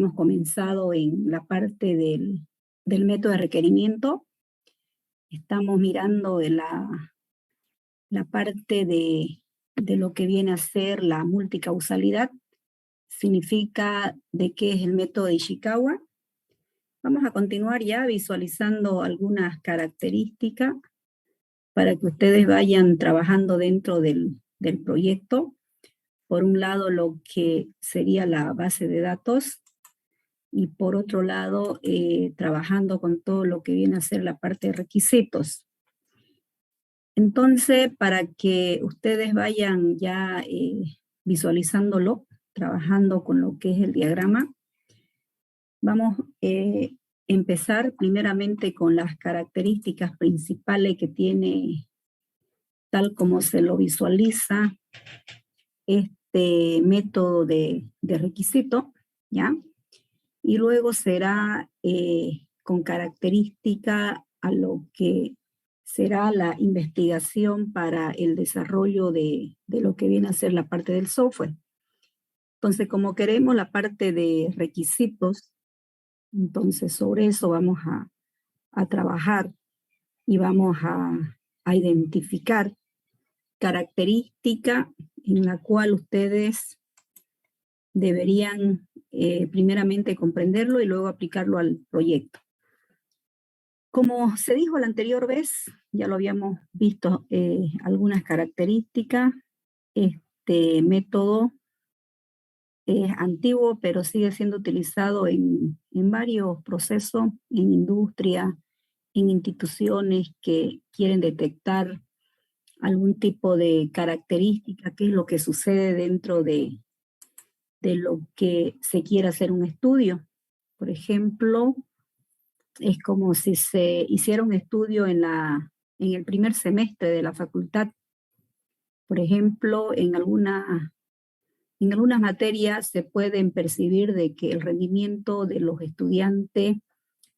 hemos comenzado en la parte del método de requerimiento. Estamos mirando la parte de lo que viene a ser la multicausalidad. Significa de qué es el método de Ishikawa. Vamos a continuar ya visualizando algunas características para que ustedes vayan trabajando dentro del proyecto. Por un lado, lo que sería la base de datos, y por otro lado, trabajando con todo lo que viene a ser la parte de requisitos. Entonces, para que ustedes vayan ya visualizándolo, trabajando con lo que es el diagrama, vamos a empezar primeramente con las características principales que tiene, tal como se lo visualiza, este método de requisito, ¿ya? Y luego será con característica a lo que será la investigación para el desarrollo de lo que viene a ser la parte del software. Entonces, como queremos la parte de requisitos, entonces sobre eso vamos a trabajar y vamos a identificar característica en la cual ustedes deberían primeramente comprenderlo y luego aplicarlo al proyecto. Como se dijo la anterior vez, ya lo habíamos visto algunas características. Este método es antiguo, pero sigue siendo utilizado en varios procesos, en industria, en instituciones que quieren detectar algún tipo de característica, qué es lo que sucede dentro de lo que se quiera hacer un estudio. Por ejemplo, es como si se hiciera un estudio en el primer semestre de la facultad. Por ejemplo, en algunas materias se pueden percibir de que el rendimiento de los estudiantes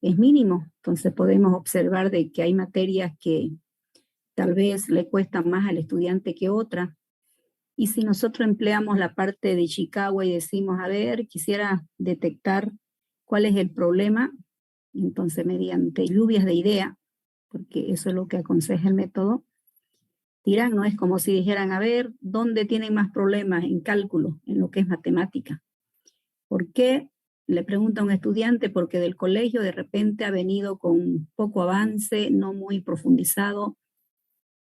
es mínimo. Entonces podemos observar de que hay materias que tal vez le cuestan más al estudiante que otras. Y si nosotros empleamos la parte de Ishikawa y decimos, a ver, quisiera detectar cuál es el problema, entonces mediante lluvias de ideas, porque eso es lo que aconseja el método, dirán, no es como si dijeran, a ver, ¿dónde tienen más problemas en cálculo, en lo que es matemática? ¿Por qué? Le pregunta a un estudiante, porque del colegio de repente ha venido con poco avance, no muy profundizado,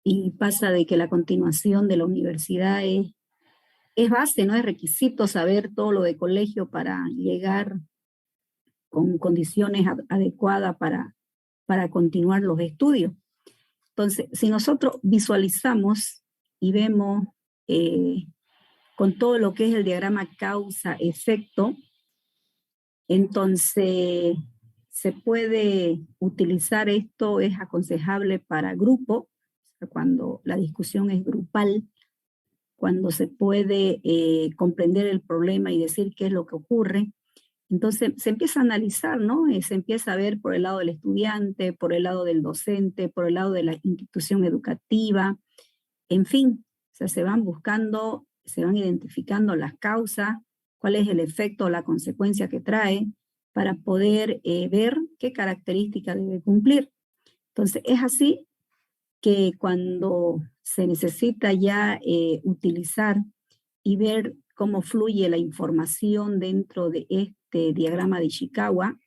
y pasa de que la continuación de la universidad es base, no es requisito saber todo lo de colegio para llegar con condiciones adecuadas para continuar los estudios. Entonces, si nosotros visualizamos y vemos con todo lo que es el diagrama causa-efecto, entonces se puede utilizar esto, es aconsejable para grupo, cuando la discusión es grupal, cuando se puede comprender el problema y decir qué es lo que ocurre. Entonces se empieza a analizar, ¿no? Se empieza a ver por el lado del estudiante, por el lado del docente, por el lado de la institución educativa, en fin, o sea, se van buscando, se van identificando las causas, cuál es el efecto o la consecuencia que trae, para poder ver qué característica debe cumplir. Entonces es así que cuando se necesita ya utilizar y ver cómo fluye la información dentro de este diagrama de Ishikawa,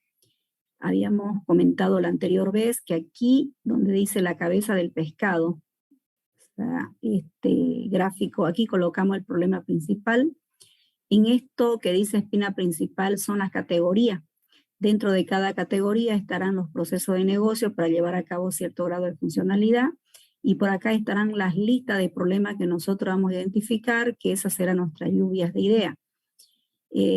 habíamos comentado la anterior vez que aquí, donde dice la cabeza del pescado, o sea, este gráfico, aquí colocamos el problema principal. En esto que dice espina principal son las categorías. Dentro de cada categoría estarán los procesos de negocio para llevar a cabo cierto grado de funcionalidad. Y por acá estarán las listas de problemas que nosotros vamos a identificar, que esas serán nuestras lluvias de ideas.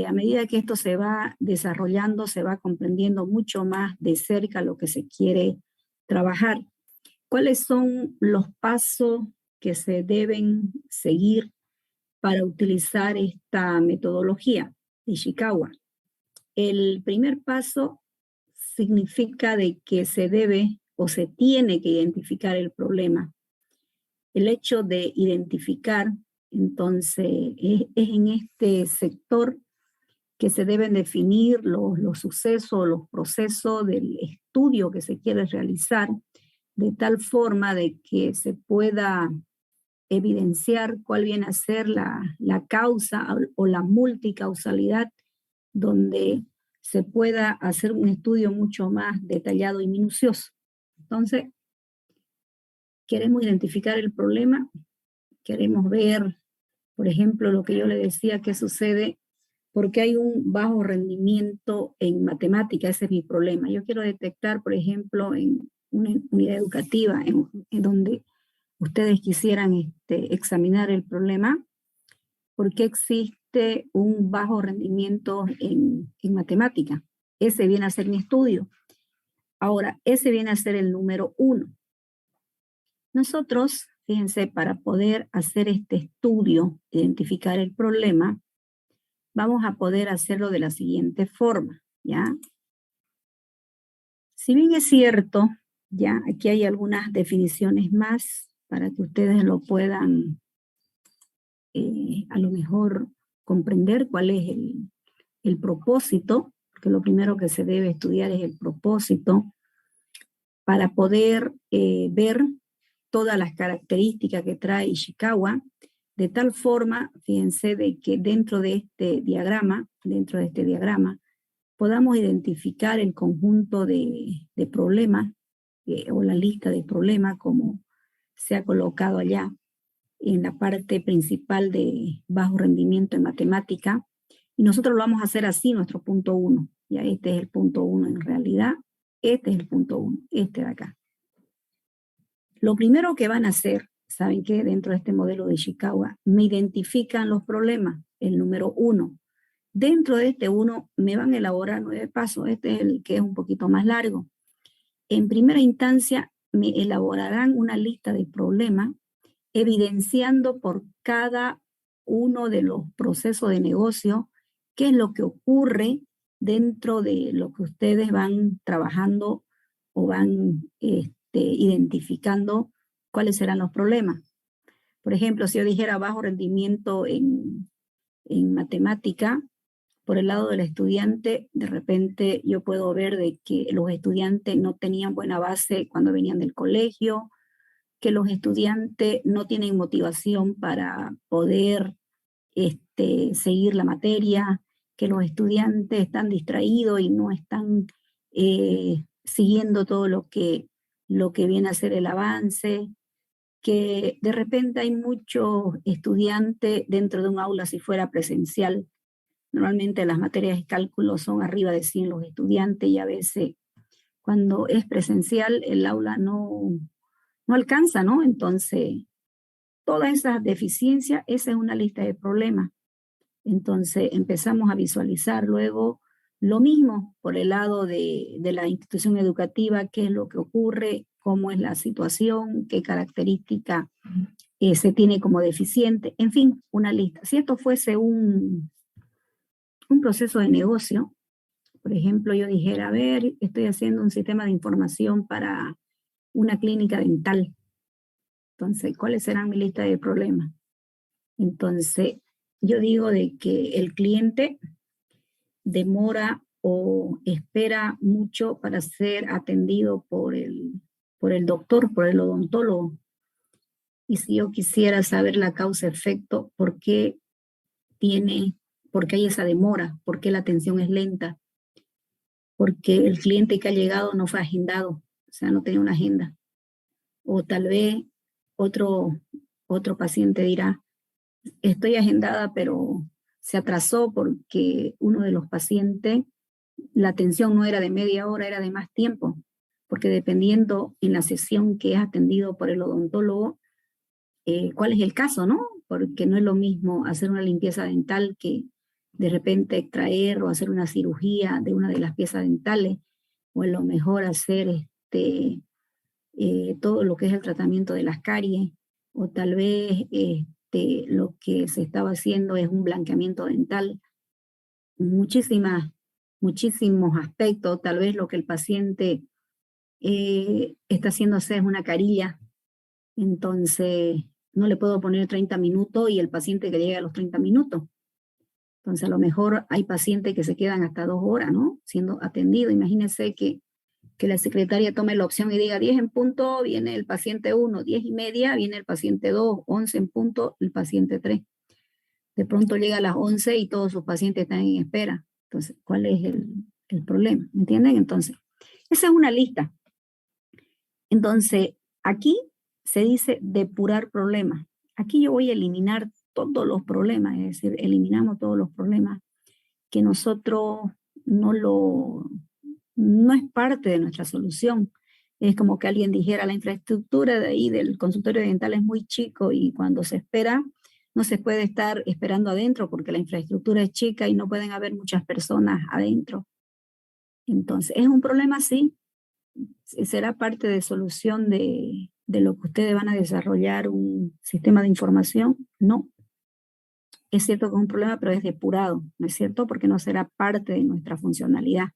A medida que esto se va desarrollando, se va comprendiendo mucho más de cerca lo que se quiere trabajar. ¿Cuáles son los pasos que se deben seguir para utilizar esta metodología de Ishikawa? El primer paso significa de que se debe o se tiene que identificar el problema. El hecho de identificar, entonces, es en este sector que se deben definir los sucesos, los procesos del estudio que se quiere realizar, de tal forma de que se pueda evidenciar cuál viene a ser la causa o la multicausalidad, donde se pueda hacer un estudio mucho más detallado y minucioso. Entonces, queremos identificar el problema, queremos ver, por ejemplo, lo que yo le decía que sucede porque hay un bajo rendimiento en matemática. Ese es mi problema. Yo quiero detectar, por ejemplo, en una unidad educativa en donde ustedes quisieran examinar el problema, ¿por qué existe un bajo rendimiento en matemática? Ese viene a ser mi estudio. Ahora, ese viene a ser el número 1. Nosotros, fíjense, para poder hacer este estudio, identificar el problema, vamos a poder hacerlo de la siguiente forma, ¿ya? Si bien es cierto, ya aquí hay algunas definiciones más para que ustedes lo puedan a lo mejor comprender cuál es el propósito, porque lo primero que se debe estudiar es el propósito para poder ver todas las características que trae Ishikawa, de tal forma, fíjense, de que dentro de este diagrama, podamos identificar el conjunto de problemas o la lista de problemas como se ha colocado allá en la parte principal de bajo rendimiento en matemática. Y nosotros lo vamos a hacer así, nuestro punto 1. Ya este es el punto 1 en realidad. Este es el punto 1, este de acá. Lo primero que van a hacer, ¿saben qué? Dentro de este modelo de Ishikawa, me identifican los problemas, el número 1. Dentro de este 1 me van a elaborar 9 pasos. Este es el que es un poquito más largo. En primera instancia, me elaborarán una lista de problemas evidenciando por cada uno de los procesos de negocio qué es lo que ocurre dentro de lo que ustedes van trabajando o van identificando cuáles serán los problemas. Por ejemplo, si yo dijera bajo rendimiento en matemática, por el lado del estudiante, de repente yo puedo ver de que los estudiantes no tenían buena base cuando venían del colegio, que los estudiantes no tienen motivación para poder seguir la materia, que los estudiantes están distraídos y no están siguiendo todo lo que viene a ser el avance, que de repente hay muchos estudiantes dentro de un aula si fuera presencial. Normalmente las materias de cálculo son arriba de 100 los estudiantes y a veces cuando es presencial el aula no alcanza, ¿no? Entonces, todas esas deficiencias, esa es una lista de problemas. Entonces, empezamos a visualizar luego lo mismo por el lado de la institución educativa, qué es lo que ocurre, cómo es la situación, qué característica se tiene como deficiente, en fin, una lista. Si esto fuese un proceso de negocio, por ejemplo, yo dijera, a ver, estoy haciendo un sistema de información para una clínica dental. Entonces, ¿cuáles serán mi lista de problemas? Entonces, yo digo de que el cliente demora o espera mucho para ser atendido por el doctor, por el odontólogo. Y si yo quisiera saber la causa-efecto, ¿por qué hay esa demora? ¿Por qué la atención es lenta? Porque el cliente que ha llegado no fue agendado, o sea, no tenía una agenda. O tal vez otro paciente dirá, estoy agendada, pero se atrasó porque uno de los pacientes, la atención no era de media hora, era de más tiempo, porque dependiendo en la sesión que es atendido por el odontólogo, cuál es el caso, ¿no? Porque no es lo mismo hacer una limpieza dental que de repente extraer o hacer una cirugía de una de las piezas dentales, o a lo mejor hacer todo lo que es el tratamiento de las caries, o tal vez lo que se estaba haciendo es un blanqueamiento dental. Muchísimos aspectos, tal vez lo que el paciente está haciendo hacer es una carilla, entonces no le puedo poner 30 minutos y el paciente que llegue a los 30 minutos. Entonces, a lo mejor hay pacientes que se quedan hasta 2 horas, ¿no? Siendo atendido. Imagínense que la secretaria tome la opción y diga 10 en punto, viene el paciente 1, 10:30, viene el paciente 2, 11 en punto, el paciente 3. De pronto llega a las 11 y todos sus pacientes están en espera. Entonces, ¿cuál es el problema? ¿Me entienden? Entonces, esa es una lista. Entonces, aquí se dice depurar problemas. Aquí yo voy a eliminar todos los problemas, es decir, eliminamos todos los problemas que nosotros no es parte de nuestra solución. Es como que alguien dijera, la infraestructura de ahí del consultorio dental es muy chico y cuando se espera, no se puede estar esperando adentro porque la infraestructura es chica y no pueden haber muchas personas adentro. Entonces, ¿es un problema? Sí. ¿Será parte de solución de lo que ustedes van a desarrollar un sistema de información? No. Es cierto que es un problema, pero es depurado, ¿no es cierto? Porque no será parte de nuestra funcionalidad.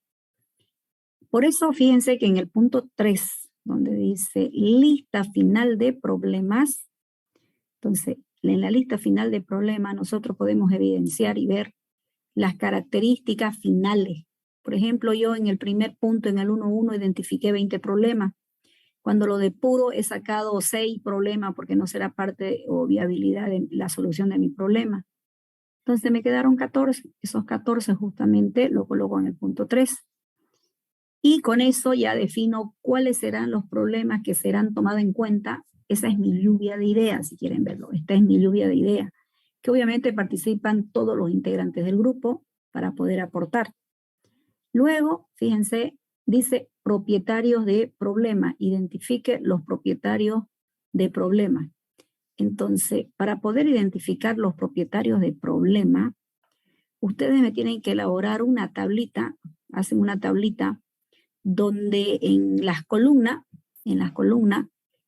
Por eso, fíjense que en el punto 3, donde dice lista final de problemas, entonces, en la lista final de problemas nosotros podemos evidenciar y ver las características finales. Por ejemplo, yo en el primer punto, en el 1.1, identifiqué 20 problemas. Cuando lo depuro, he sacado 6 problemas porque no será parte o viabilidad de la solución de mi problema. Entonces me quedaron 14. Esos 14 justamente lo coloco en el punto 3. Y con eso ya defino cuáles serán los problemas que serán tomados en cuenta. Esa es mi lluvia de ideas, si quieren verlo. Esta es mi lluvia de ideas, que obviamente participan todos los integrantes del grupo para poder aportar. Luego, fíjense, dice propietarios de problemas. Identifique los propietarios de problemas. Entonces, para poder identificar los propietarios de problemas, ustedes me tienen que elaborar una tablita, hacen una tablita donde en las columnas,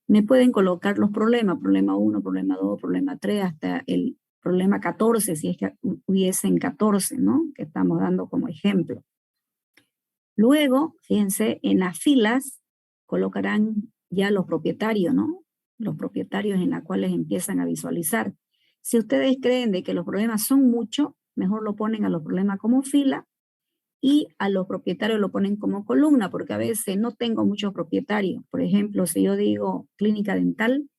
me pueden colocar los problemas, problema 1, problema 2, problema 3, hasta el problema 14, si es que hubiesen 14, ¿no? Que estamos dando como ejemplo. Luego, fíjense, en las filas colocarán ya los propietarios, ¿no? Los propietarios en las cuales empiezan a visualizar. Si ustedes creen de que los problemas son muchos, mejor lo ponen a los problemas como fila y a los propietarios lo ponen como columna, porque a veces no tengo muchos propietarios. Por ejemplo, si yo digo clínica dental,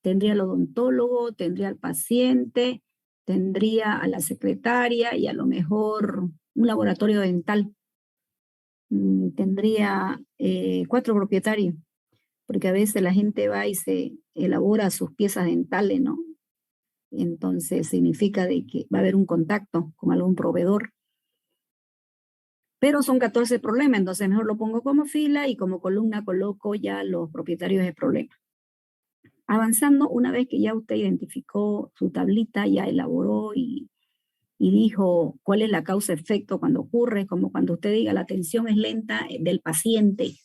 tendría al odontólogo, tendría al paciente, tendría a la secretaria y a lo mejor un laboratorio dental. Tendría 4 propietarios, porque a veces la gente va y se elabora sus piezas dentales, ¿no? Entonces significa de que va a haber un contacto con algún proveedor. Pero son 14 problemas, entonces mejor lo pongo como fila y como columna coloco ya los propietarios de problemas. Avanzando, una vez que ya usted identificó su tablita, ya elaboró y dijo cuál es la causa-efecto cuando ocurre, como cuando usted diga la atención es lenta del paciente.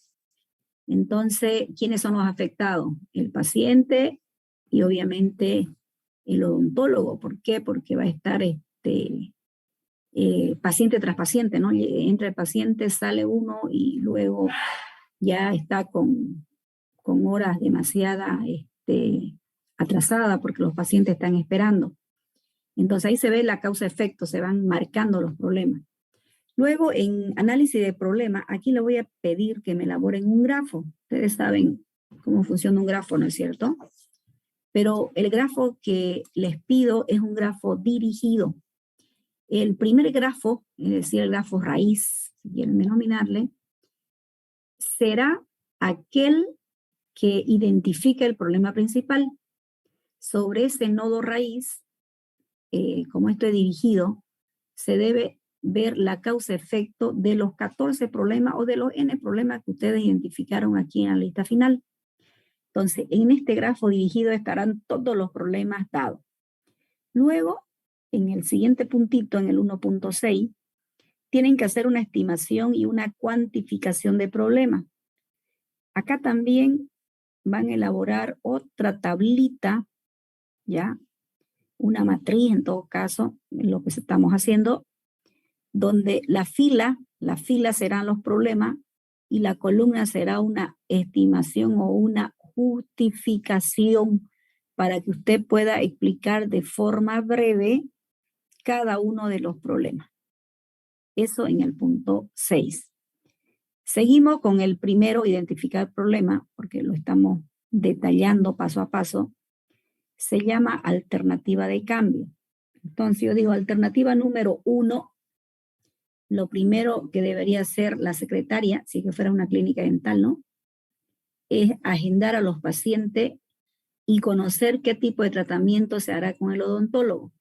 Entonces, ¿quiénes son los afectados? El paciente y obviamente el odontólogo. ¿Por qué? Porque va a estar paciente tras paciente, ¿no? Entra el paciente, sale uno y luego ya está con horas demasiadas atrasadas porque los pacientes están esperando. Entonces ahí se ve la causa-efecto, se van marcando los problemas. Luego, en análisis de problemas, aquí le voy a pedir que me elaboren un grafo. Ustedes saben cómo funciona un grafo, ¿no es cierto? Pero el grafo que les pido es un grafo dirigido. El primer grafo, es decir, el grafo raíz, si quieren denominarle, será aquel que identifica el problema principal. Sobre ese nodo raíz, como esto es dirigido, se debe ver la causa-efecto de los 14 problemas o de los N problemas que ustedes identificaron aquí en la lista final. Entonces, en este grafo dirigido estarán todos los problemas dados. Luego, en el siguiente puntito, en el 1.6, tienen que hacer una estimación y una cuantificación de problemas. Acá también van a elaborar otra tablita, ¿ya? Una matriz en todo caso, en lo que estamos haciendo, donde la fila serán los problemas y la columna será una estimación o una justificación para que usted pueda explicar de forma breve cada uno de los problemas. Eso en el punto 6. Seguimos con el primero, identificar problema, porque lo estamos detallando paso a paso. Se llama alternativa de cambio. Entonces yo digo, alternativa número 1, lo primero que debería hacer la secretaria, si que fuera una clínica dental, ¿no? Es agendar a los pacientes y conocer qué tipo de tratamiento se hará con el odontólogo.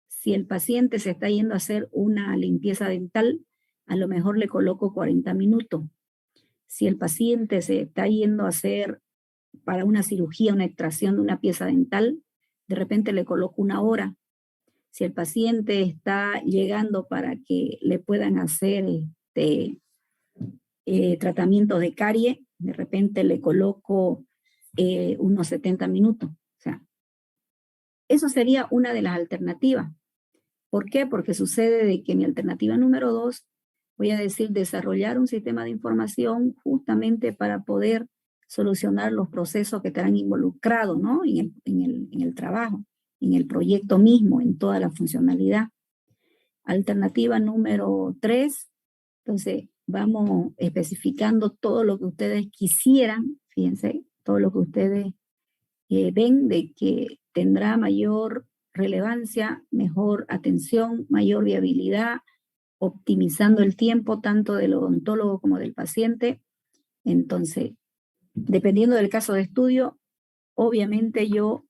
Si el paciente se está yendo a hacer una limpieza dental, a lo mejor le coloco 40 minutos. Si el paciente se está yendo a hacer para una cirugía, una extracción de una pieza dental, de repente le coloco 1 hora. Si el paciente está llegando para que le puedan hacer tratamientos de carie, de repente le coloco unos 70 minutos. O sea, eso sería una de las alternativas. ¿Por qué? Porque sucede de que mi alternativa número 2, voy a decir, desarrollar un sistema de información justamente para poder solucionar los procesos que estarán involucrados, ¿no? En el trabajo, en el proyecto mismo, en toda la funcionalidad. Alternativa número 3, entonces vamos especificando todo lo que ustedes quisieran, fíjense, todo lo que ustedes ven de que tendrá mayor relevancia, mejor atención, mayor viabilidad, optimizando el tiempo tanto del odontólogo como del paciente. Entonces, dependiendo del caso de estudio, obviamente yo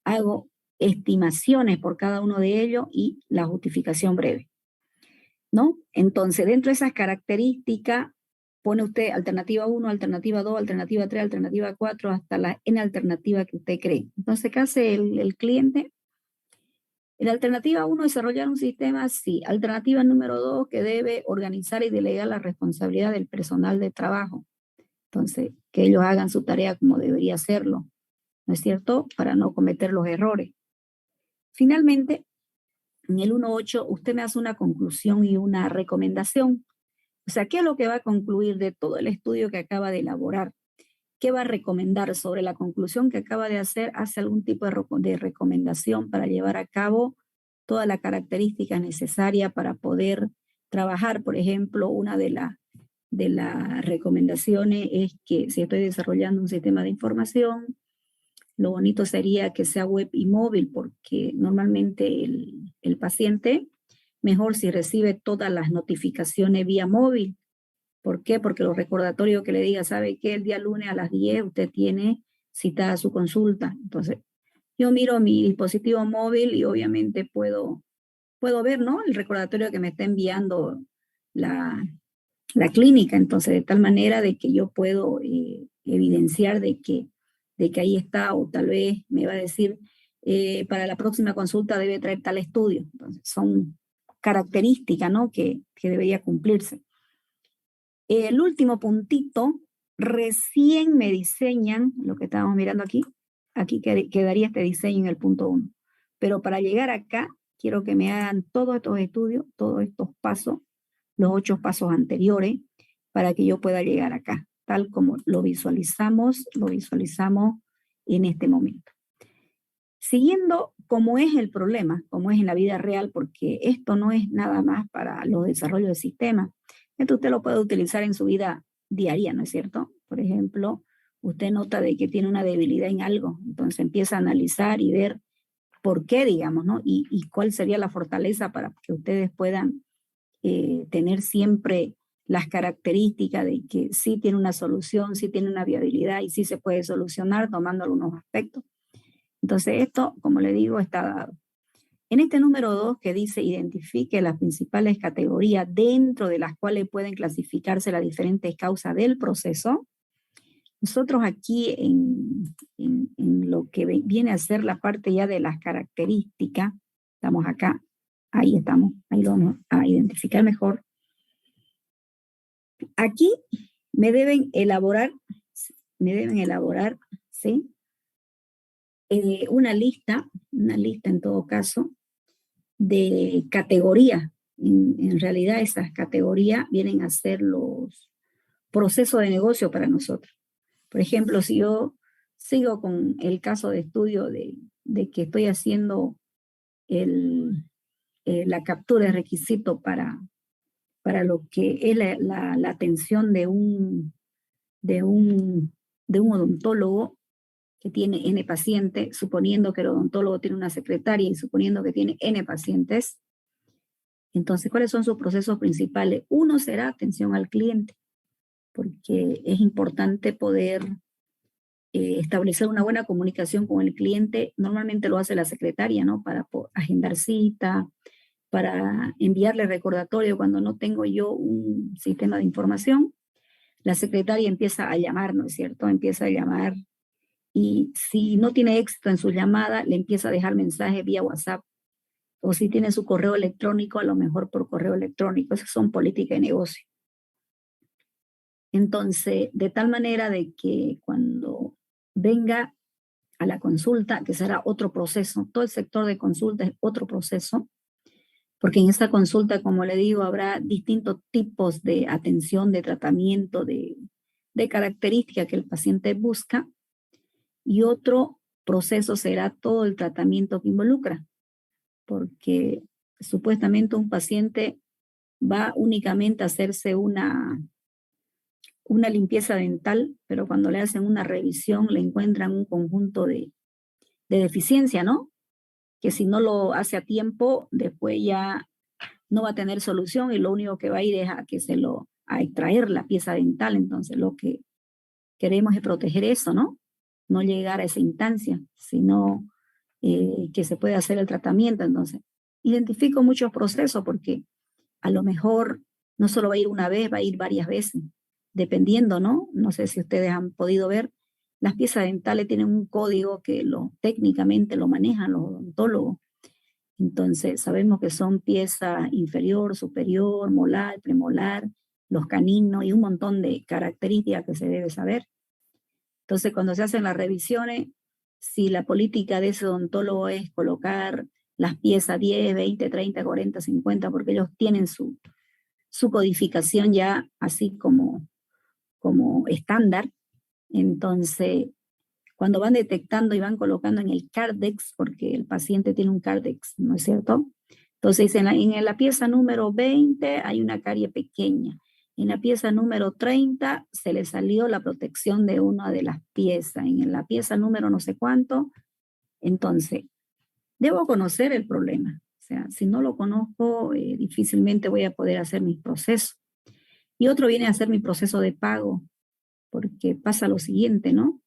hago estimaciones por cada uno de ellos y la justificación breve, ¿no? Entonces, dentro de esas características, pone usted alternativa 1, alternativa 2, alternativa 3, alternativa 4, hasta la N alternativa que usted cree. Entonces, ¿qué hace el cliente? En la alternativa 1, desarrollar un sistema, sí. Alternativa número 2, que debe organizar y delegar la responsabilidad del personal de trabajo. Entonces, que ellos hagan su tarea como debería hacerlo, ¿no es cierto? Para no cometer los errores. Finalmente, en el 1.8, usted me hace una conclusión y una recomendación. O sea, ¿qué es lo que va a concluir de todo el estudio que acaba de elaborar? ¿Qué va a recomendar sobre la conclusión que acaba de hacer? ¿Hace algún tipo de recomendación para llevar a cabo toda la característica necesaria para poder trabajar? Por ejemplo, una de las recomendaciones es que si estoy desarrollando un sistema de información, lo bonito sería que sea web y móvil, porque normalmente el paciente mejor si recibe todas las notificaciones vía móvil. ¿Por qué? Porque los recordatorios que le diga, ¿sabe qué? El día lunes a las 10 usted tiene citada su consulta. Entonces, yo miro mi dispositivo móvil y obviamente puedo ver, ¿no? El recordatorio que me está enviando la clínica. Entonces, de tal manera de que yo puedo evidenciar de que ahí está, o tal vez me va a decir, para la próxima consulta debe traer tal estudio. Entonces, son características, ¿no? Que debería cumplirse. El último puntito, recién me diseñan, lo que estábamos mirando aquí quedaría este diseño en el punto 1. Pero para llegar acá, quiero que me hagan todos estos estudios, todos estos pasos, los 8 pasos anteriores, para que yo pueda llegar acá, tal como lo visualizamos en este momento. Siguiendo cómo es el problema, cómo es en la vida real, porque esto no es nada más para los desarrollos de sistemas. Esto usted lo puede utilizar en su vida diaria, ¿no es cierto? Por ejemplo, usted nota de que tiene una debilidad en algo, entonces empieza a analizar y ver por qué, digamos, ¿no? Y cuál sería la fortaleza para que ustedes puedan tener siempre las características de que sí tiene una solución, sí tiene una viabilidad y sí se puede solucionar tomando algunos aspectos. Entonces esto, como le digo, está dado. En este número 2 que dice identifique las principales categorías dentro de las cuales pueden clasificarse las diferentes causas del proceso, nosotros aquí en lo que viene a ser la parte ya de las características, estamos acá, ahí estamos, ahí lo vamos a identificar mejor. Aquí me deben elaborar, ¿sí? Una lista en todo caso, de categorías. En realidad esas categorías vienen a ser los procesos de negocio para nosotros. Por ejemplo, si yo sigo con el caso de estudio de que estoy haciendo la captura de requisito para lo que es la atención de un odontólogo que tiene N pacientes, suponiendo que el odontólogo tiene una secretaria y suponiendo que tiene N pacientes. Entonces, ¿cuáles son sus procesos principales? Uno será atención al cliente, porque es importante poder establecer una buena comunicación con el cliente. Normalmente lo hace la secretaria, ¿no? Para agendar cita, para enviarle recordatorio cuando no tengo yo un sistema de información. La secretaria empieza a llamar, ¿no es cierto? Empieza a llamar y si no tiene éxito en su llamada, le empieza a dejar mensaje vía WhatsApp. O si tiene su correo electrónico, a lo mejor por correo electrónico. Esas son políticas de negocio. Entonces, de tal manera de que cuando venga a la consulta, que será otro proceso, todo el sector de consulta es otro proceso, porque en esta consulta, como le digo, habrá distintos tipos de atención, de tratamiento, de características que el paciente busca, y otro proceso será todo el tratamiento que involucra, porque supuestamente un paciente va únicamente a hacerse una limpieza dental, pero cuando le hacen una revisión le encuentran un conjunto de deficiencia, ¿no? Que si no lo hace a tiempo, después ya no va a tener solución y lo único que va a ir es a extraer la pieza dental. Entonces lo que queremos es proteger eso, ¿no? No llegar a esa instancia, sino que se puede hacer el tratamiento. Entonces, identifico muchos procesos porque a lo mejor no solo va a ir una vez, va a ir varias veces, dependiendo, ¿no? No sé si ustedes han podido ver, las piezas dentales tienen un código que técnicamente lo manejan los odontólogos. Entonces, sabemos que son pieza inferior, superior, molar, premolar, los caninos y un montón de características que se debe saber. Entonces, cuando se hacen las revisiones, si la política de ese odontólogo es colocar las piezas 10, 20, 30, 40, 50, porque ellos tienen su codificación ya así como estándar, entonces cuando van detectando y van colocando en el Cardex, porque el paciente tiene un Cardex, ¿no es cierto? Entonces en la pieza número 20 hay una carie pequeña. En la pieza número 30 se le salió la protección de una de las piezas. En la pieza número no sé cuánto. Entonces, debo conocer el problema. O sea, si no lo conozco, difícilmente voy a poder hacer mis procesos. Y otro viene a hacer mi proceso de pago, porque pasa lo siguiente, ¿no?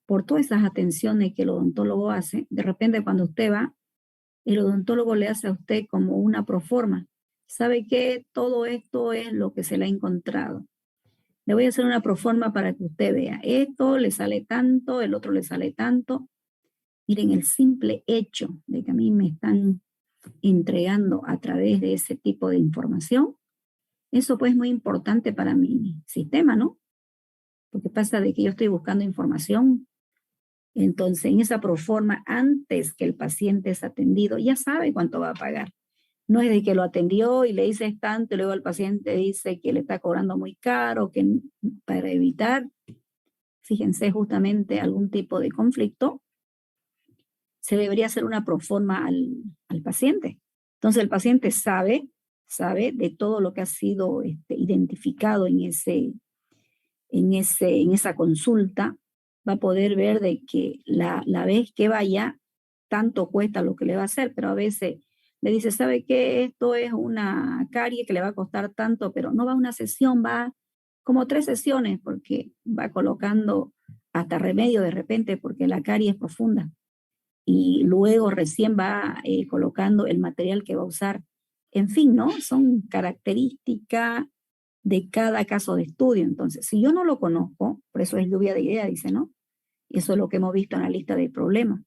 Por todas esas atenciones que el odontólogo hace, de repente cuando usted va, el odontólogo le hace a usted como una proforma. ¿Sabe qué? Todo esto es lo que se le ha encontrado. Le voy a hacer una proforma para que usted vea. Esto le sale tanto, el otro le sale tanto. Miren, el simple hecho de que a mí me están entregando a través de ese tipo de información, eso pues es muy importante para mi sistema, ¿no? Porque pasa de que yo estoy buscando información. Entonces, en esa proforma, antes que el paciente es atendido, ya sabe cuánto va a pagar. No es de que lo atendió y le dice tanto, y luego el paciente dice que le está cobrando muy caro, que para evitar, fíjense, justamente algún tipo de conflicto, se debería hacer una proforma al paciente. Entonces, el paciente sabe de todo lo que ha sido identificado en esa consulta, va a poder ver de que la vez que vaya, tanto cuesta lo que le va a hacer, pero a veces le dice, ¿sabe qué? Esto es una carie que le va a costar tanto, pero no va a una sesión, va como 3 sesiones, porque va colocando hasta remedio de repente, porque la carie es profunda. Y luego recién va colocando el material que va a usar. En fin, ¿no? Son características de cada caso de estudio. Entonces, si yo no lo conozco, por eso es lluvia de ideas, dice, ¿no? Y eso es lo que hemos visto en la lista de problemas.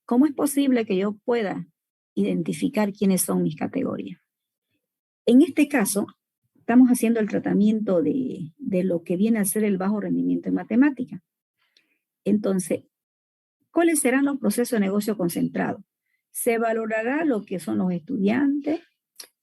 ¿Cómo es posible que yo pueda identificar quiénes son mis categorías? En este caso, estamos haciendo el tratamiento de lo que viene a ser el bajo rendimiento en matemática. Entonces, ¿cuáles serán los procesos de negocio concentrado? Se valorará lo que son los estudiantes,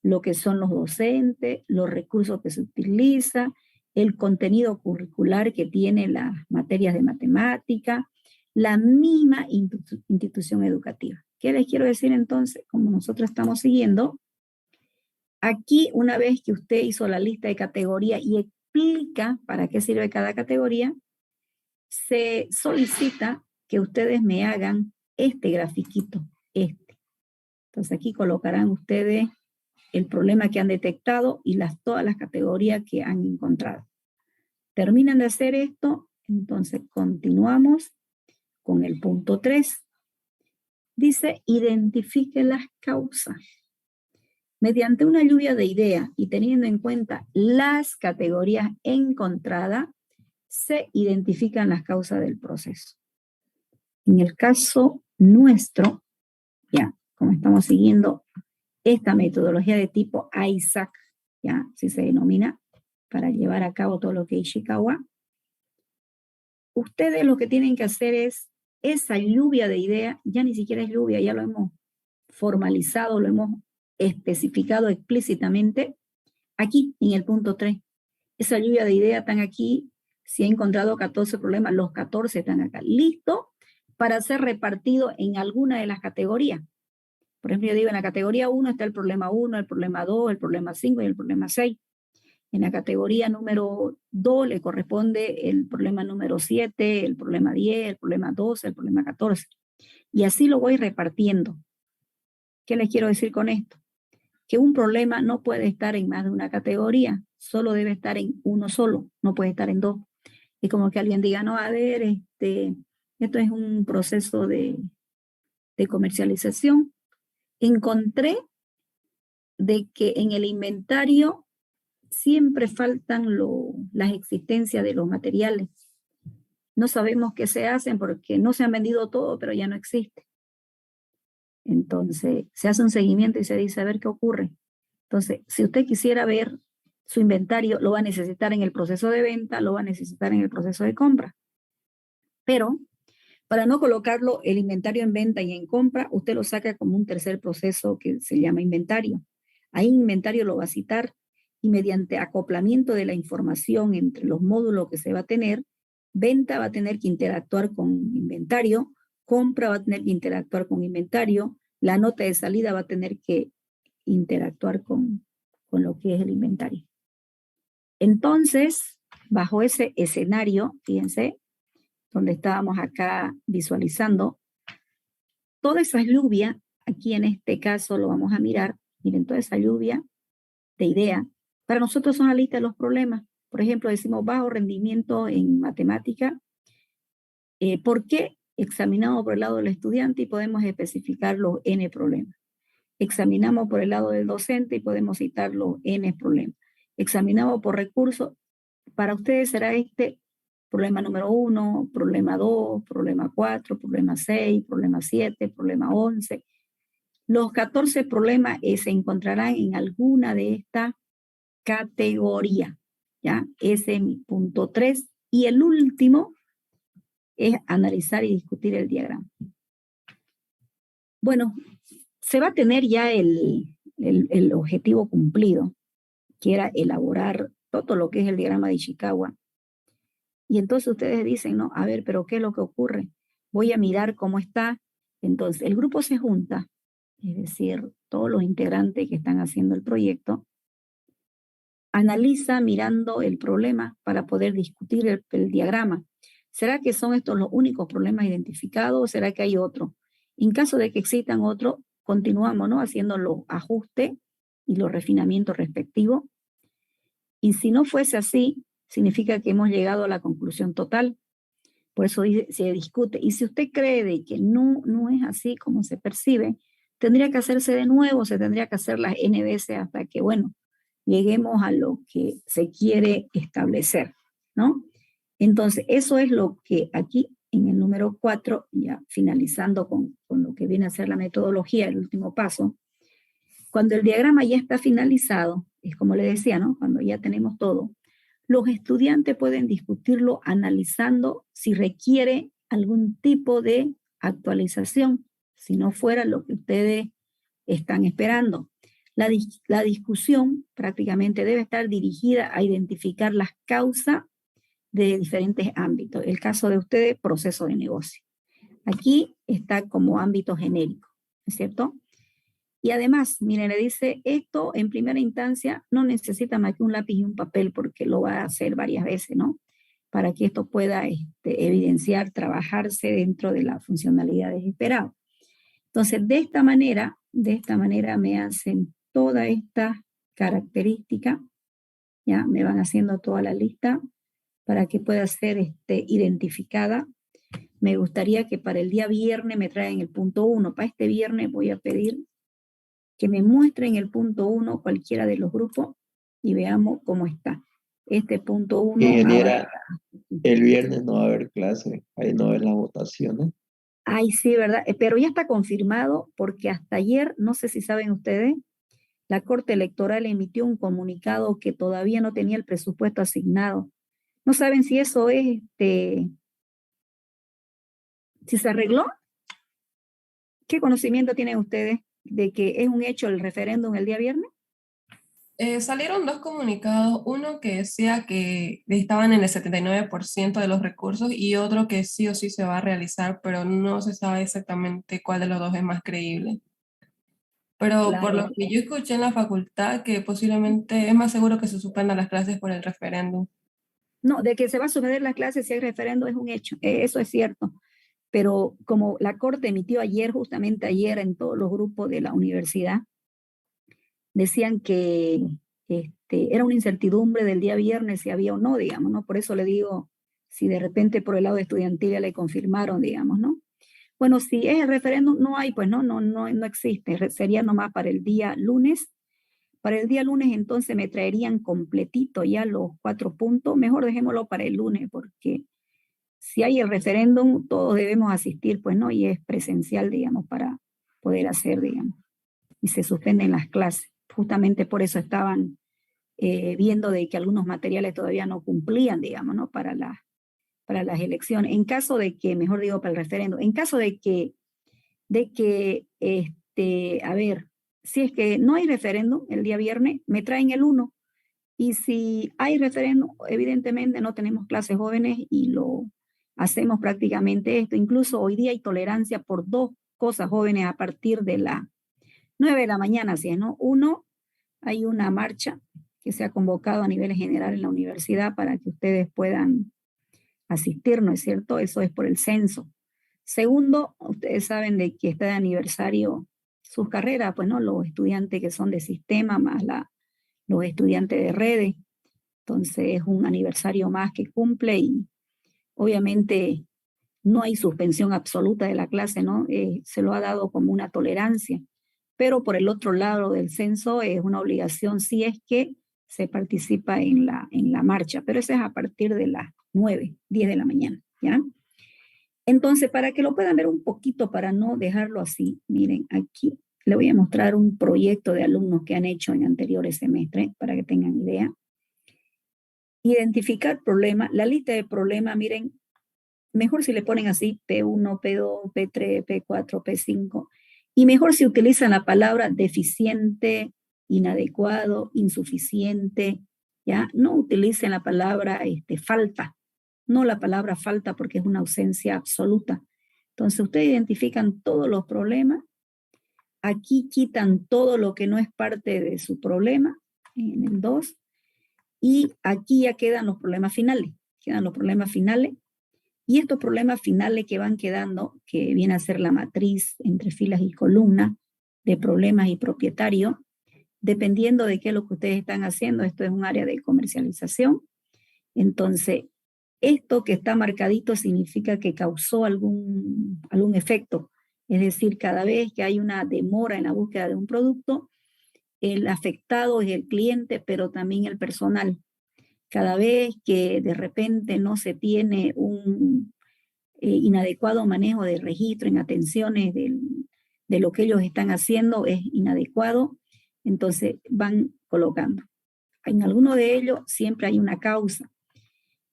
lo que son los docentes, los recursos que se utilizan, el contenido curricular que tiene las materias de matemática, la misma institución educativa. ¿Qué les quiero decir entonces? Como nosotros estamos siguiendo, aquí una vez que usted hizo la lista de categoría y explica para qué sirve cada categoría, se solicita que ustedes me hagan este grafiquito, este. Entonces aquí colocarán ustedes el problema que han detectado y todas las categorías que han encontrado. Terminan de hacer esto, entonces continuamos con el punto 3. Dice, identifique las causas. Mediante una lluvia de ideas y teniendo en cuenta las categorías encontradas, se identifican las causas del proceso. En el caso nuestro, ya, como estamos siguiendo esta metodología de tipo Isaac, ya, así se denomina, para llevar a cabo todo lo que es Ishikawa, ustedes lo que tienen que hacer es esa lluvia de ideas, ya ni siquiera es lluvia, ya lo hemos formalizado, lo hemos especificado explícitamente aquí en el punto 3. Esa lluvia de ideas están aquí, si he encontrado 14 problemas, los 14 están acá, listos para ser repartidos en alguna de las categorías. Por ejemplo, yo digo, en la categoría 1 está el problema 1, el problema 2, el problema 5 y el problema 6. En la categoría número 2 le corresponde el problema número 7, el problema 10, el problema 12, el problema 14. Y así lo voy repartiendo. ¿Qué les quiero decir con esto? Que un problema no puede estar en más de una categoría, solo debe estar en uno solo, no puede estar en dos. Es como que alguien diga, no, a ver, esto es un proceso de comercialización. Encontré de que en el inventario siempre faltan las existencias de los materiales. No sabemos qué se hacen porque no se han vendido todo, pero ya no existe. Entonces, se hace un seguimiento y se dice, a ver qué ocurre. Entonces, si usted quisiera ver su inventario, lo va a necesitar en el proceso de venta, lo va a necesitar en el proceso de compra. Pero, para no colocarlo el inventario en venta y en compra, usted lo saca como un tercer proceso que se llama inventario. Ahí inventario lo va a citar y mediante acoplamiento de la información entre los módulos que se va a tener, venta va a tener que interactuar con inventario, compra va a tener que interactuar con inventario, la nota de salida va a tener que interactuar con lo que es el inventario. Entonces, bajo ese escenario, fíjense, donde estábamos acá visualizando, toda esa lluvia, aquí en este caso lo vamos a mirar, miren, toda esa lluvia de idea, para nosotros son la lista de los problemas. Por ejemplo, decimos bajo rendimiento en matemática. ¿Por qué? Examinamos por el lado del estudiante y podemos especificar los N problemas. Examinamos por el lado del docente y podemos citar los N problemas. Examinamos por recursos. Para ustedes será este problema número 1, problema 2, problema 4, problema 6, problema 7, problema 11. Los 14 problemas se encontrarán en alguna de estas categorías, ¿ya? Ese es mi punto 3. Y el último es analizar y discutir el diagrama. Bueno, se va a tener ya el objetivo cumplido, que era elaborar todo lo que es el diagrama de Ishikawa. Y entonces ustedes dicen, no, a ver, pero ¿qué es lo que ocurre? Voy a mirar cómo está. Entonces, el grupo se junta, es decir, todos los integrantes que están haciendo el proyecto, analiza mirando el problema para poder discutir el diagrama. ¿Será que son estos los únicos problemas identificados o será que hay otro? En caso de que existan otros, continuamos, ¿no?, haciendo los ajustes y los refinamientos respectivos. Y si no fuese así, significa que hemos llegado a la conclusión total. Por eso se discute. Y si usted cree de que no es así como se percibe, tendría que hacerse de nuevo, se tendría que hacer las N veces hasta que, bueno, lleguemos a lo que se quiere establecer, ¿no? Entonces, eso es lo que aquí en el número 4, ya finalizando con lo que viene a ser la metodología, el último paso, cuando el diagrama ya está finalizado, es como le decía, ¿no?, cuando ya tenemos todo, los estudiantes pueden discutirlo analizando si requiere algún tipo de actualización, si no fuera lo que ustedes están esperando. La discusión prácticamente debe estar dirigida a identificar las causas de diferentes ámbitos. El caso de ustedes, proceso de negocio. Aquí está como ámbito genérico. ¿es cierto? Y además, miren, le dice, esto en primera instancia no necesita más que un lápiz y un papel porque lo va a hacer varias veces, ¿no? Para que esto pueda evidenciar, trabajarse dentro de las funcionalidades esperadas. Entonces, de esta manera me hacen toda esta característica, ya me van haciendo toda la lista para que pueda ser identificada. Me gustaría que para el día viernes me traigan el punto 1. Para este viernes voy a pedir que me muestren el punto 1 cualquiera de los grupos y veamos cómo está. Este punto 1 Ingeniera, el viernes no va a haber clase, ahí no ven las votaciones. Ay, sí, ¿verdad? Pero ya está confirmado porque hasta ayer, no sé si saben ustedes, la Corte Electoral emitió un comunicado que todavía no tenía el presupuesto asignado. No saben si eso es, si se arregló. ¿Qué conocimiento tienen ustedes de que es un hecho el referéndum el día viernes? Salieron dos comunicados, uno que decía que estaban en el 79% de los recursos y otro que sí o sí se va a realizar, pero no se sabe exactamente cuál de los dos es más creíble. Pero por Claro. lo que yo escuché en la facultad, que posiblemente es más seguro que se suspendan las clases por el referéndum. No, de que se va a suspender las clases si hay referéndum es un hecho, eso es cierto. Pero como la Corte emitió ayer, justamente ayer en todos los grupos de la universidad, decían que era una incertidumbre del día viernes si había o no, digamos, ¿no? Por eso le digo, si de repente por el lado estudiantil ya le confirmaron, digamos, ¿no? Bueno, si es el referéndum, no hay, pues no existe, sería nomás para el día lunes. Para el día lunes entonces me traerían completito ya los 4 puntos, mejor dejémoslo para el lunes, porque si hay el referéndum, todos debemos asistir, pues, ¿no? Y es presencial, digamos, para poder hacer, digamos, y se suspenden las clases. Justamente por eso estaban viendo de que algunos materiales todavía no cumplían, digamos, ¿no? Para las elecciones. En caso de que, mejor digo, para el referéndum, en caso a ver, si es que no hay referéndum el día viernes, me traen el 1. Y si hay referéndum, evidentemente no tenemos clases jóvenes y lo hacemos prácticamente esto. Incluso hoy día hay tolerancia por 2 cosas jóvenes a partir de las 9 de la mañana, así es, ¿no? Uno, hay una marcha que se ha convocado a nivel general en la universidad para que ustedes puedan asistir, ¿no es cierto? Eso es por el censo. Segundo, ustedes saben de que está de aniversario sus carreras, pues, ¿no? Los estudiantes que son de sistema más los estudiantes de redes. Entonces es un aniversario más que cumple y obviamente no hay suspensión absoluta de la clase, ¿no? Se lo ha dado como una tolerancia. Pero por el otro lado del censo es una obligación si es que se participa en la marcha, pero eso es a partir de las 9, 10 de la mañana, ¿ya? Entonces, para que lo puedan ver un poquito, para no dejarlo así, miren, aquí le voy a mostrar un proyecto de alumnos que han hecho en anteriores semestres, para que tengan idea. Identificar problemas, la lista de problemas, miren, mejor si le ponen así P1, P2, P3, P4, P5, y mejor si utilizan la palabra deficiente, inadecuado, insuficiente, ¿ya? No utilicen la palabra falta, no la palabra falta porque es una ausencia absoluta. Entonces ustedes identifican todos los problemas, aquí quitan todo lo que no es parte de su problema, en el 2, y aquí ya quedan los problemas finales, y estos problemas finales que van quedando, que viene a ser la matriz entre filas y columnas de problemas y propietario, dependiendo de qué es lo que ustedes están haciendo, esto es un área de comercialización, entonces esto que está marcadito significa que causó algún efecto, es decir, cada vez que hay una demora en la búsqueda de un producto, el afectado es el cliente, pero también el personal. Cada vez que de repente no se tiene un inadecuado manejo de registro en atenciones de lo que ellos están haciendo, es inadecuado, entonces van colocando. En alguno de ellos siempre hay una causa.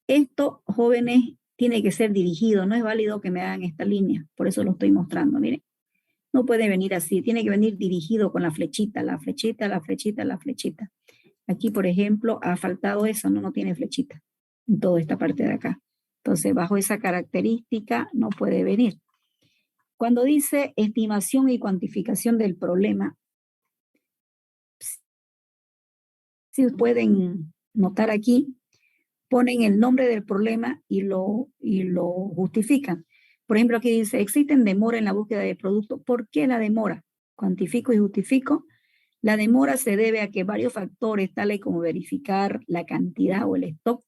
Esto, jóvenes, tiene que ser dirigido, no es válido que me hagan esta línea, por eso lo estoy mostrando, miren. No puede venir así, tiene que venir dirigido con la flechita, la flechita, la flechita, la flechita. Aquí, por ejemplo, ha faltado eso, no tiene flechita en toda esta parte de acá. Entonces, bajo esa característica no puede venir. Cuando dice estimación y cuantificación del problema, si pueden notar aquí, ponen el nombre del problema y lo justifican. Por ejemplo, aquí dice, existen demora en la búsqueda de producto. ¿Por qué la demora? Cuantifico y justifico. La demora se debe a que varios factores, tales como verificar la cantidad o el stock,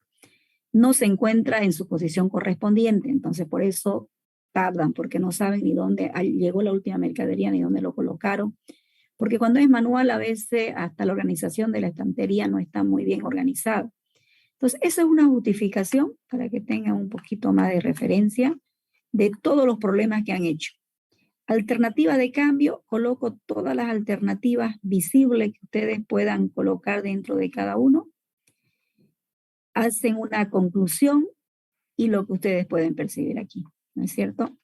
no se encuentra en su posición correspondiente. Entonces, por eso tardan, porque no saben ni dónde llegó la última mercadería, ni dónde lo colocaron. Porque cuando es manual, a veces hasta la organización de la estantería no está muy bien organizada. Entonces, esa es una justificación para que tengan un poquito más de referencia de todos los problemas que han hecho. Alternativa de cambio, coloco todas las alternativas visibles que ustedes puedan colocar dentro de cada uno. Hacen una conclusión y lo que ustedes pueden percibir aquí, ¿no es cierto?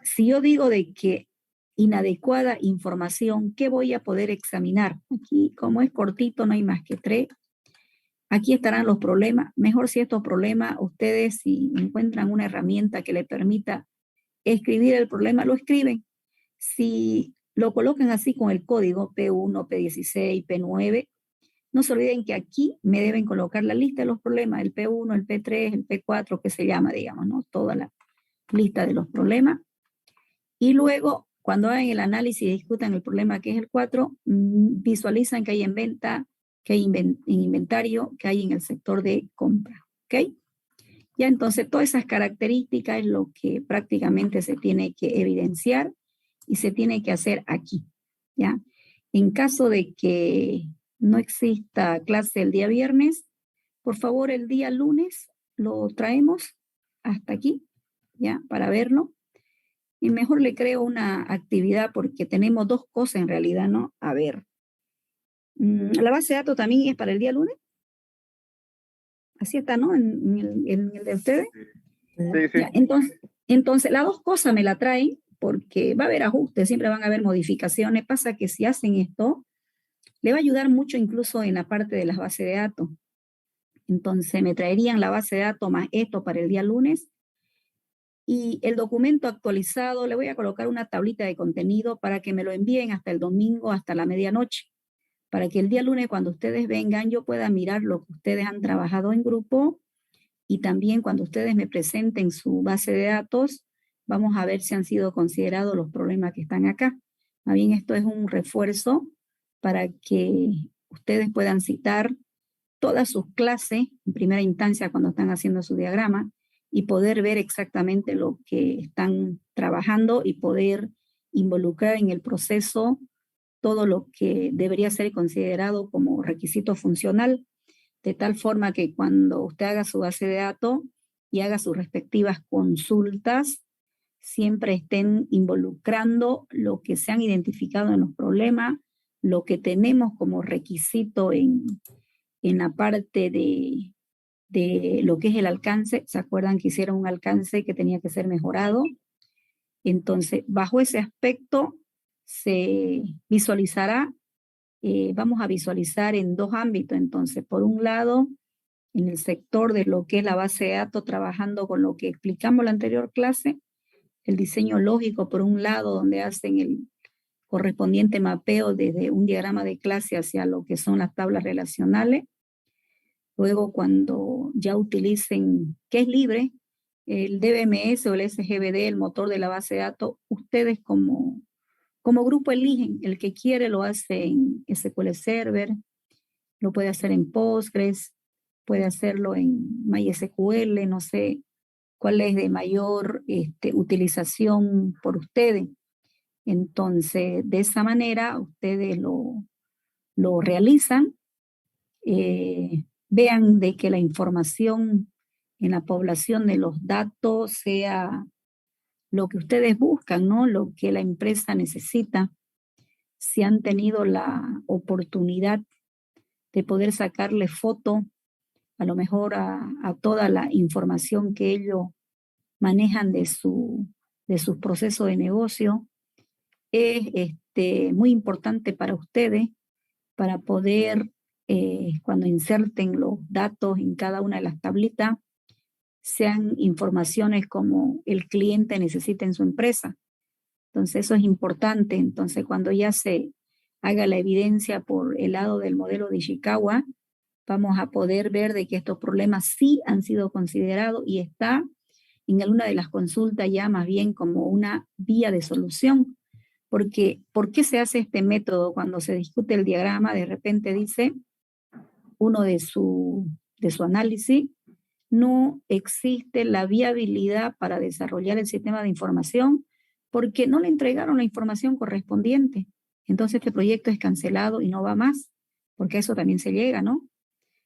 Si yo digo de que inadecuada información, ¿qué voy a poder examinar? Aquí, como es cortito, no hay más que 3. Aquí estarán los problemas. Mejor si estos problemas, ustedes si encuentran una herramienta que les permita escribir el problema, lo escriben. Si lo colocan así con el código P1, P16, P9, no se olviden que aquí me deben colocar la lista de los problemas, el P1, el P3, el P4, que se llama, digamos, ¿no? Toda la lista de los problemas. Y luego, cuando hagan el análisis y discutan el problema que es el 4, visualizan que hay en venta, que hay en inventario, que hay en el sector de compra, ¿ok? Ya entonces todas esas características es lo que prácticamente se tiene que evidenciar y se tiene que hacer aquí, ¿ya? En caso de que no exista clase el día viernes, por favor el día lunes lo traemos hasta aquí, ¿ya? Para verlo. Y mejor le creo una actividad porque tenemos 2 cosas en realidad, ¿no? A ver. La base de datos también es para el día lunes. Así está, ¿no? En el de ustedes. Sí. Ya, entonces, las 2 cosas me la traen porque va a haber ajustes, siempre van a haber modificaciones. Pasa que si hacen esto, le va a ayudar mucho incluso en la parte de las bases de datos. Entonces, me traerían la base de datos más esto para el día lunes. Y el documento actualizado, le voy a colocar una tablita de contenido para que me lo envíen hasta el domingo, hasta la medianoche, para que el día lunes cuando ustedes vengan yo pueda mirar lo que ustedes han trabajado en grupo y también cuando ustedes me presenten su base de datos, vamos a ver si han sido considerados los problemas que están acá. Más bien esto es un refuerzo para que ustedes puedan citar todas sus clases en primera instancia cuando están haciendo su diagrama y poder ver exactamente lo que están trabajando y poder involucrar en el proceso todo lo que debería ser considerado como requisito funcional, de tal forma que cuando usted haga su base de datos y haga sus respectivas consultas, siempre estén involucrando lo que se han identificado en los problemas, lo que tenemos como requisito en la parte de lo que es el alcance. ¿Se acuerdan que hicieron un alcance que tenía que ser mejorado? Entonces, bajo ese aspecto se visualizará, vamos a visualizar en 2 ámbitos. Entonces, por un lado, en el sector de lo que es la base de datos, trabajando con lo que explicamos en la anterior clase, el diseño lógico por un lado, donde hacen el correspondiente mapeo desde un diagrama de clase hacia lo que son las tablas relacionales. Luego, cuando ya utilicen, que es libre, el DBMS o el SGBD, el motor de la base de datos, ustedes como grupo eligen. El que quiere lo hace en SQL Server, lo puede hacer en Postgres, puede hacerlo en MySQL, no sé cuál es de mayor utilización por ustedes. Entonces, de esa manera, ustedes lo realizan. Vean de que la información en la población de los datos sea lo que ustedes buscan, ¿no? Lo que la empresa necesita. Si han tenido la oportunidad de poder sacarle foto, a lo mejor a toda la información que ellos manejan de sus procesos de negocio, es muy importante para ustedes para poder, cuando inserten los datos en cada una de las tablitas, sean informaciones como el cliente necesita en su empresa. Entonces eso es importante. Entonces cuando ya se haga la evidencia por el lado del modelo de Ishikawa, vamos a poder ver de que estos problemas sí han sido considerados y está en alguna de las consultas ya más bien como una vía de solución. Porque, ¿por qué se hace este método? Cuando se discute el diagrama, de repente dice uno de su análisis, no existe la viabilidad para desarrollar el sistema de información porque no le entregaron la información correspondiente. Entonces este proyecto es cancelado y no va más, porque a eso también se llega, ¿no?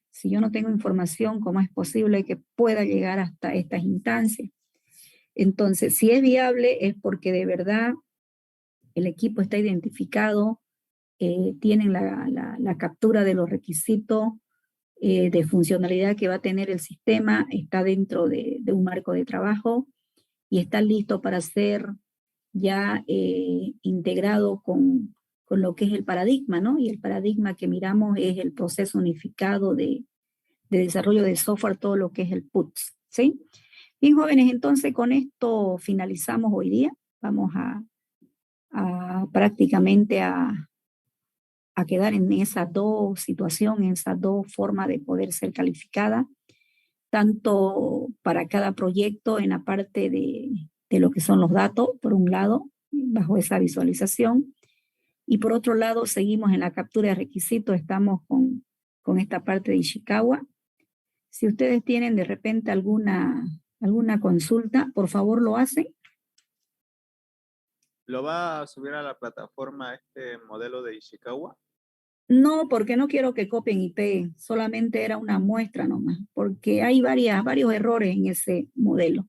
Si yo no tengo información, ¿cómo es posible que pueda llegar hasta estas instancias? Entonces, si es viable es porque de verdad el equipo está identificado, tienen la captura de los requisitos de funcionalidad que va a tener el sistema, está dentro de un marco de trabajo y está listo para ser ya integrado con lo que es el paradigma, ¿no? Y el paradigma que miramos es el proceso unificado de desarrollo de software, todo lo que es el PUTS, ¿sí? Bien, jóvenes, entonces con esto finalizamos hoy día. Vamos a prácticamente a quedar en esas dos situaciones, en esas dos formas de poder ser calificada, tanto para cada proyecto en la parte de lo que son los datos, por un lado, bajo esa visualización, y por otro lado, seguimos en la captura de requisitos, estamos con esta parte de Ishikawa. Si ustedes tienen de repente alguna consulta, por favor lo hacen. ¿Lo va a subir a la plataforma este modelo de Ishikawa? No, porque no quiero que copien y peguen, solamente era una muestra nomás, porque hay varios errores en ese modelo.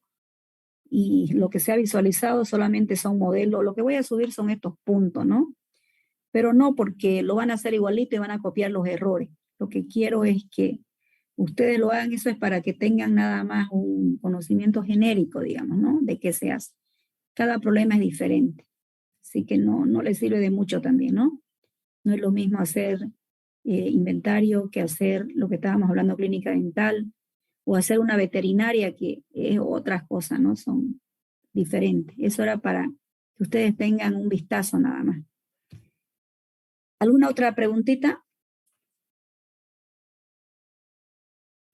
Y lo que se ha visualizado solamente son modelos, lo que voy a subir son estos puntos, ¿no? Pero no porque lo van a hacer igualito y van a copiar los errores. Lo que quiero es que ustedes lo hagan, eso es para que tengan nada más un conocimiento genérico, digamos, ¿no? De qué se hace. Cada problema es diferente, así que no les sirve de mucho también, ¿no? No es lo mismo hacer inventario que hacer lo que estábamos hablando, clínica dental, o hacer una veterinaria, que es otras cosas, ¿no? Son diferentes. Eso era para que ustedes tengan un vistazo nada más. ¿Alguna otra preguntita?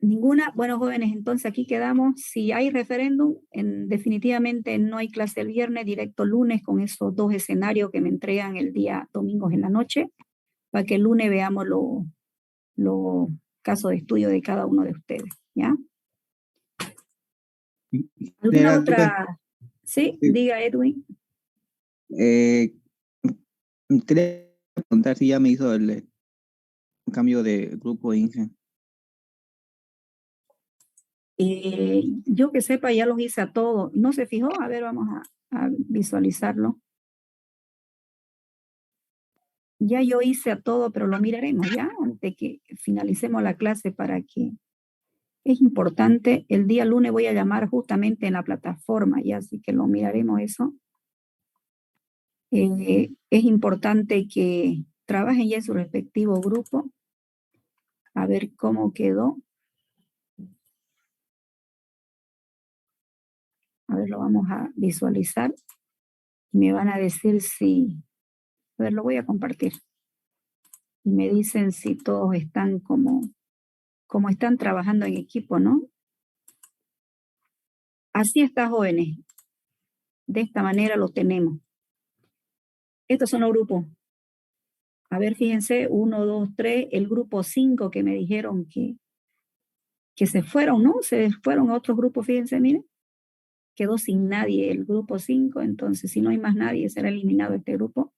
Ninguna. Bueno, jóvenes, entonces aquí quedamos. Si hay referéndum, definitivamente no hay clase el viernes, directo lunes con esos dos escenarios que me entregan el día domingo en la noche, para que el lunes veamos los casos de estudio de cada uno de ustedes, ¿ya? ¿Alguna otra? Sí, diga Edwin. Quería preguntar si ya me hizo el cambio de grupo Inge. Yo que sepa, ya los hice a todos. ¿No se fijó? A ver, vamos a visualizarlo. Ya yo hice a todo, pero lo miraremos ya antes que finalicemos la clase para que... Es importante, el día lunes voy a llamar justamente en la plataforma, ya, así que lo miraremos eso. Es importante que trabajen ya en su respectivo grupo, a ver cómo quedó. A ver, lo vamos a visualizar. Y me van a decir si... A ver, lo voy a compartir. Y me dicen si todos están como están trabajando en equipo, ¿no? Así está, jóvenes. De esta manera lo tenemos. Estos son los grupos. A ver, fíjense, 1, 2, 3, el grupo 5 que me dijeron que se fueron, ¿no? Se fueron a otros grupos, fíjense, miren. Quedó sin nadie el grupo 5, entonces si no hay más nadie, será eliminado este grupo.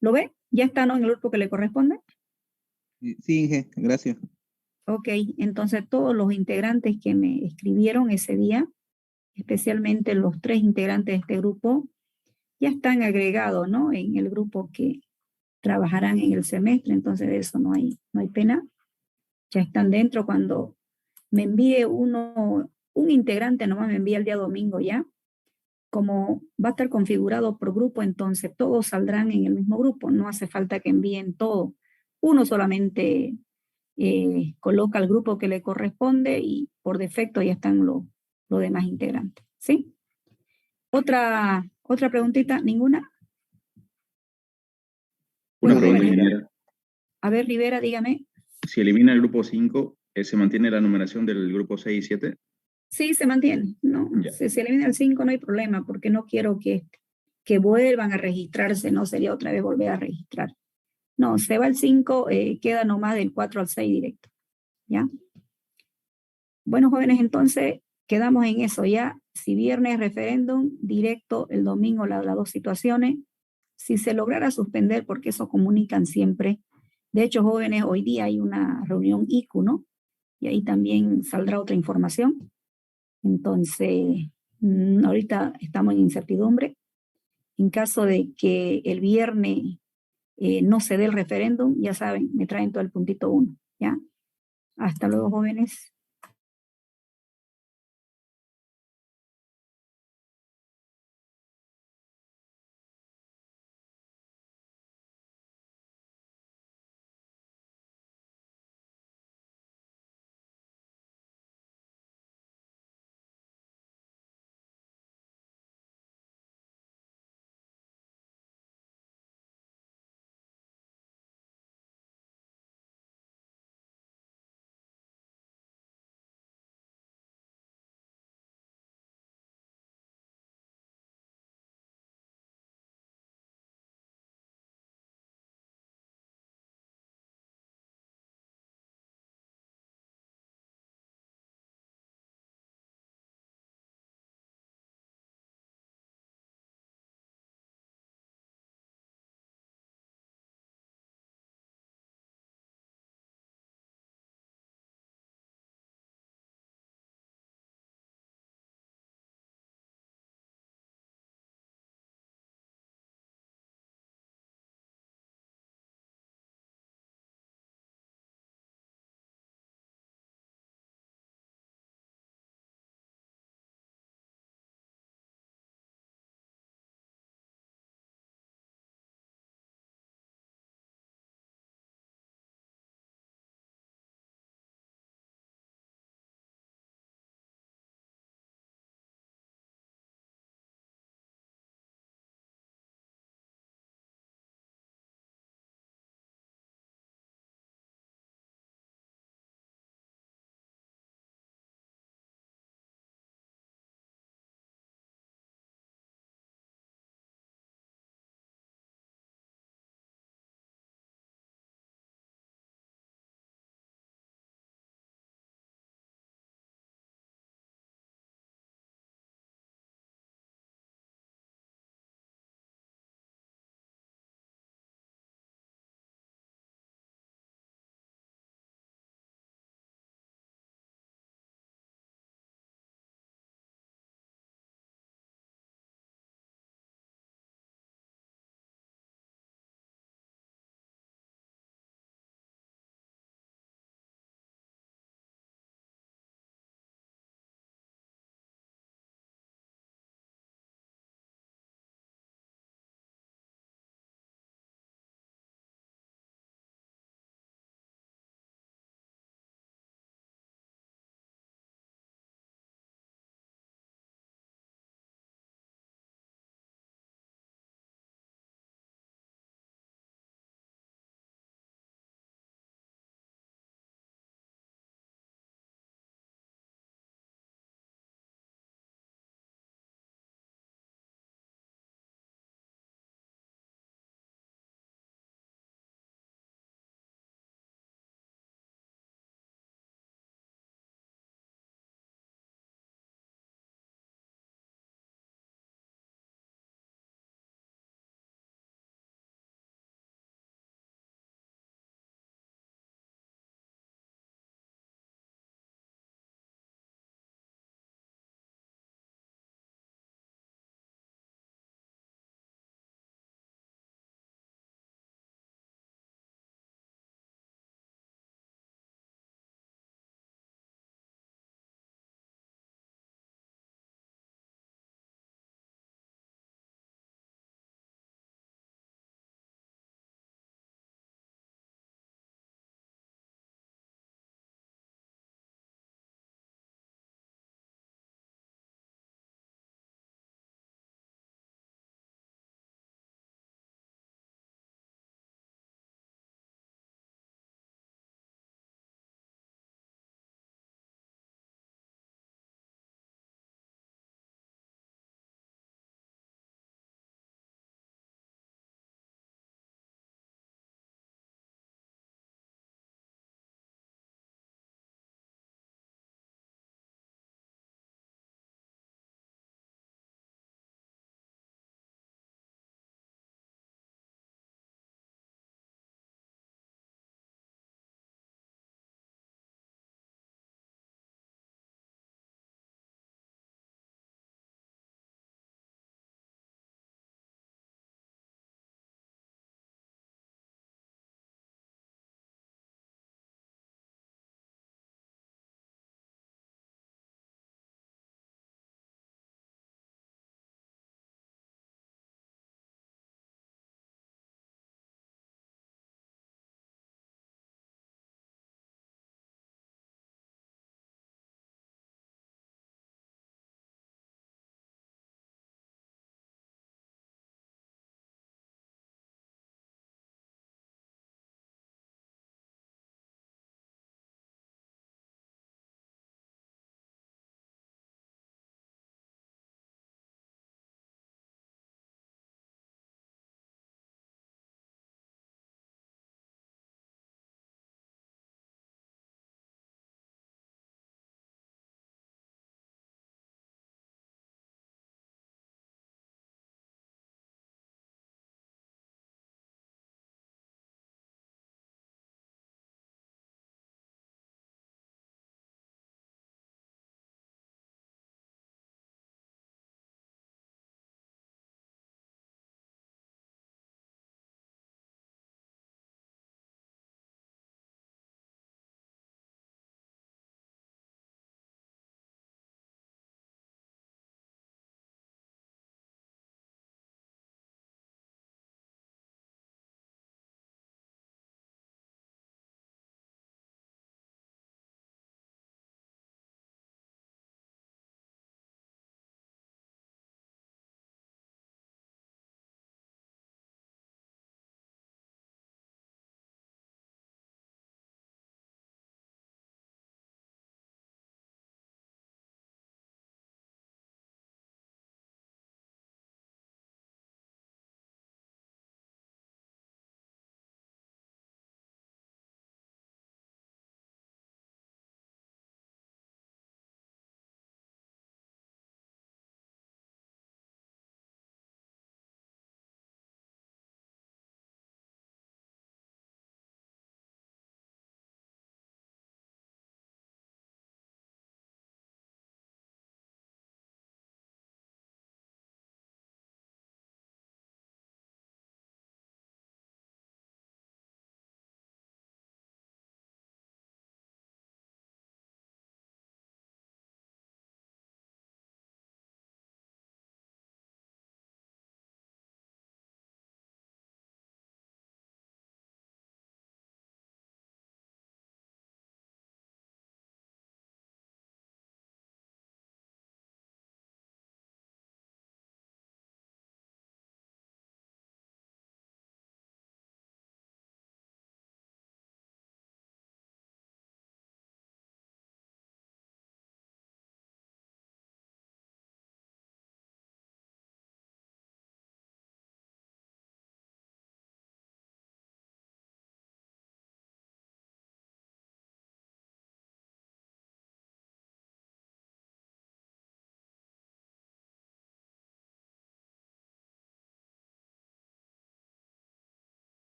¿Lo ve? ¿Ya está, no, en el grupo que le corresponde? Sí, Inge, gracias. Ok, entonces todos los integrantes que me escribieron ese día, especialmente los 3 integrantes de este grupo, ya están agregados, ¿no? En el grupo que trabajarán en el semestre, entonces de eso no hay pena. Ya están dentro. Cuando me envíe un integrante, nomás me envía el día domingo ya, como va a estar configurado por grupo, entonces todos saldrán en el mismo grupo, no hace falta que envíen todo. Uno solamente coloca el grupo que le corresponde y por defecto ya están los demás integrantes. ¿Sí? ¿Otra preguntita? ¿Ninguna? Una Bueno, pregunta, jóvenes. ingeniera. A ver, Rivera, dígame. Si elimina el grupo 5, ¿se mantiene la numeración del grupo 6 y 7? Sí, se mantiene. No, Ya. si se elimina el 5 no hay problema, porque no quiero que vuelvan a registrarse, no sería otra vez volver a registrar. No, se va el 5, queda nomás del 4 al 6 directo. ¿Ya? Bueno, jóvenes, entonces quedamos en eso ya. Si viernes referéndum, directo el domingo las dos situaciones. Si se lograra suspender, porque eso comunican siempre. De hecho, jóvenes, hoy día hay una reunión ICU, ¿no? Y ahí también saldrá otra información. Entonces, ahorita estamos en incertidumbre. En caso de que el viernes no se dé el referéndum, ya saben, me traen todo el puntito 1, ¿ya? Hasta luego, jóvenes.